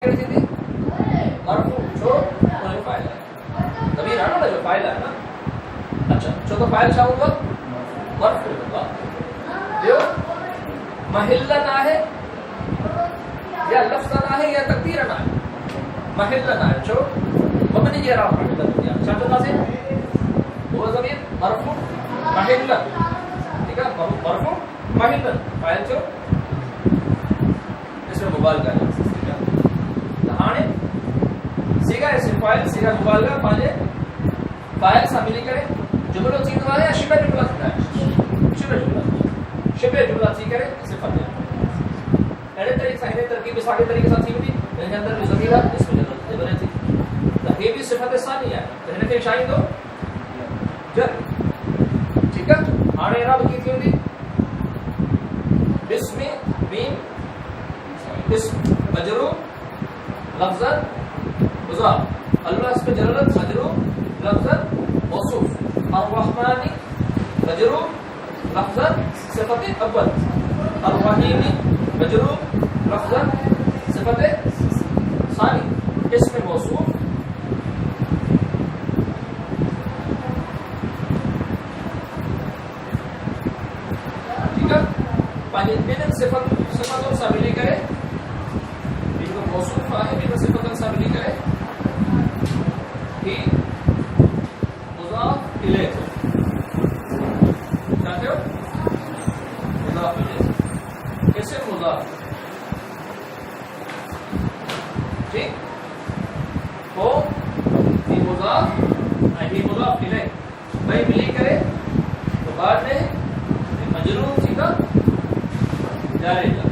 مرفوع छो उनजो फ़ाइल आहे ज़मीर आहे न जो फ़ाइल आहे न अच्छा छो त फ़ाइल छा हूंदो मरफूع हूंदो आहे ॿियो महलन आहे या लफ़्ज़न आहे या तक़दीरन आहे महलन आहे छो मबनी जे राह महलन हूंदी आहे छा चवंदासीं हुव ज़मीर मरफूع महलन ठीकु आहे मरफूع महलन फ़ाइल छो इसमें मुबालगा है हाणे सिगा इसम फाइल सिगा मुबालगा पंहिंजे फाइल सां मिली करे जुमलो थींदो आहे या शिबह जुमला थींदा आहिनि शिबह जुमला थी करे सिफ़त अहिड़े तरीक़े सां हिन तरकीब साॻे तरीक़े सां थी वेंदी हिन जे अंदरि बि ज़मीर आहे इसम जरूरत बने थी त हे बि सिफ़त सानी आहे त हिन खे छा ईंदो जर ठीकु आहे हाणे इराब कीअं थी वेंदी बिस्म मीम इस्म मजरूर लफ्ज़न मुज़ाफ अल्लाह इसमें जलालत मजरूर लफ्ज़न मौसूफ अर्रहमानी मजरूर लफ्ज़न सिफ़त अव्वल अर्रहीमी मजरूर लफ्ज़न सिफ़त सानी इसम मौसूफ ठीक है पंहिंजे ॿिन्हिनि सिफ़तुनि सां मिली करे मौसूफ आहे ॿिनि सिफ़तुनि सां मिली करे ही मुज़ाफ इलैह छा थियो मुज़ाफ इलैह इसम मुज़ाफ ठीक पोइ ही मुज़ाफ ऐं ही मुज़ाफ इलैह ॿई मिली करे तो बाद में मजरूर थींदा जारे जा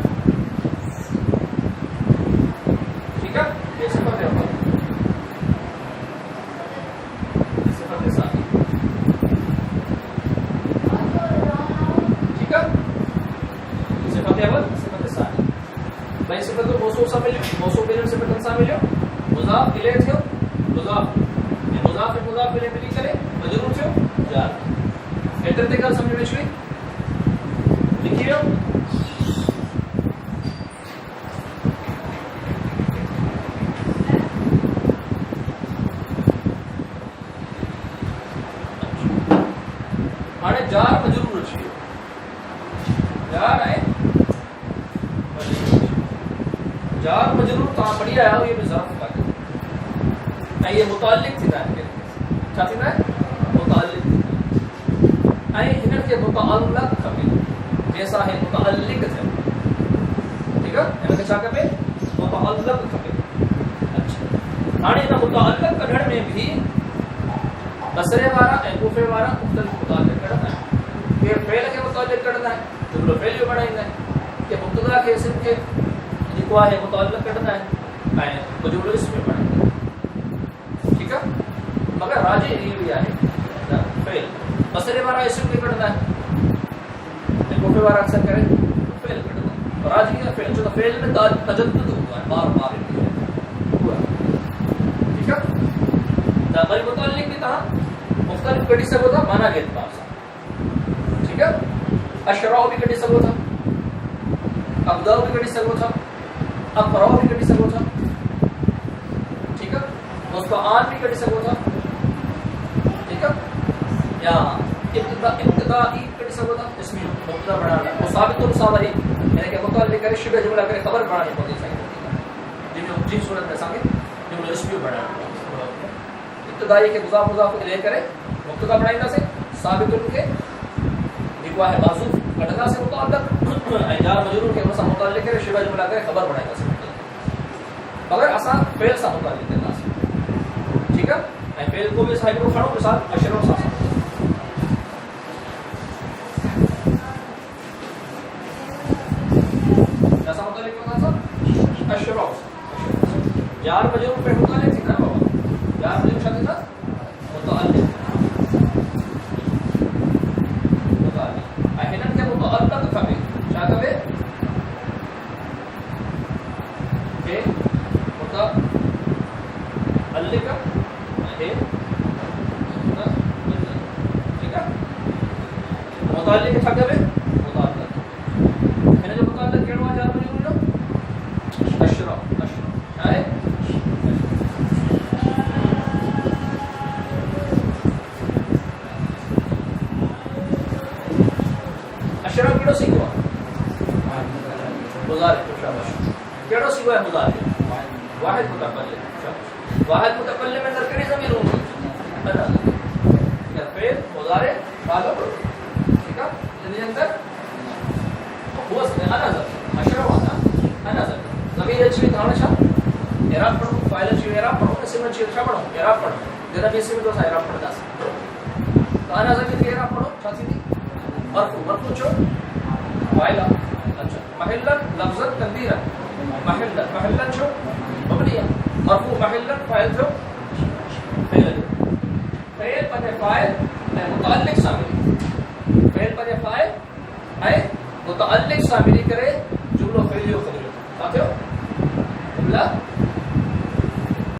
के मुज़ाफ मुज़ाफ इलैह करे मुब्तदा बनाईंदासीं साबितुन खे जेको आहे माज़ूफ कढंदासीं मुतअल्लिक़ ऐं जार मजरूर खे हुन सां मुतअल्लिक़ करे शिबह जुमला करे ख़बर बनाईंदासीं मगर असां फ़ेल सां मुतअल्लिक़ कंदासीं ठीकु आहे ऐं फ़ेल को बि असां हिकिड़ो खणो मिसाल अशरो सां असां मुतअल्लिक़ कंदासीं अशरो जार मजरूर पे मुतअल्लिक़ थींदा बाबा जार मजरूर छा थींदा अशरा अशरा واحد متکلم. واحد متکلم میں اندر کہڑی ضمیر ہوں؟ انا. یا فعل مضارع ماضی. ٹھیک ہے؟ جن اندر هو انا ضمیر اشرف انا ضمیر. ضمیر اچھی کہاں ہے؟ اعراب پڑھو. فاعل اچھی اعراب پڑھو. اسم اچھی کیا پڑھو؟ اعراب پڑھو. جناب اسم تو اعراب پڑھدا سی. تو انا ضمیر کی اعراب پڑھو. چھا تھی مرفوع. مرفوع چھو فاعل. اچھا محلا لفظا تقديرا. محلا چھو مبنی. مرفوع محلا فاعل چھو فعل. فعل پر فاعل متعلق شامل. فعل پر فاعل ہے متعلق شامل